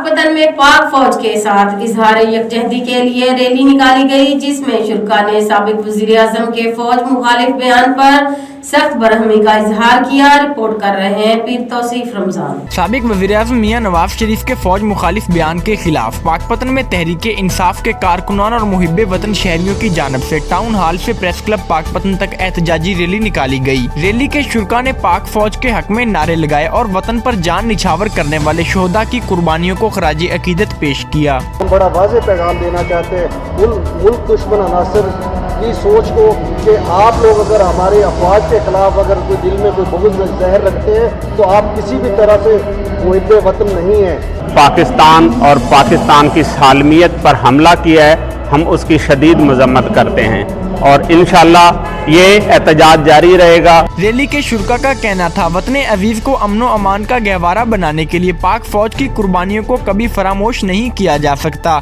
पाकपतन में पाक फौज के साथ इजहार यकजहती के लिए रैली निकाली गई, जिसमें शुरा ने साबिक वजीर आजम के फौज मुखालिफ बयान पर सख्त बरहमी का इजहार किया। रिपोर्ट कर रहे हैं पीर तौसीफ रमजान। साबिक वजीर आजम मियां नवाज शरीफ के फौज मुखालिफ बयान के खिलाफ पाकपतन में तहरीक इंसाफ के कारकुनान और मुहिब्बे वतन शहरियों की जानब से टाउन हॉल से प्रेस क्लब पाकपतन तक एहतजाजी रैली निकाली गई। रैली के शुरा ने पाक फौज के हक में नारे लगाए और वतन पर जान निछावर करने वाले शोहदा की कुर्बानियों को खराज अकीदत पेश किया। हम बड़ा वाज़ेह पैगाम देना चाहते हैं मुल्क दुश्मन अनासर की सोच को कि आप लोग अगर हमारे अफवाज के खिलाफ अगर कोई दिल में कोई बुग़्ज़ ज़हर रखते हैं तो आप किसी भी तरह से मुहिब्बे वतन नहीं हैं। पाकिस्तान और पाकिस्तान की सालमियत पर हमला किया है, हम उसकी शदीद मजम्मत करते हैं और इंशाअल्लाह ये एहतजाज जारी रहेगा। रैली के शुरा का कहना था, वतन अजीज को अमनो अमान का गहवारा बनाने के लिए पाक फौज की कुर्बानियों को कभी फरामोश नहीं किया जा सकता।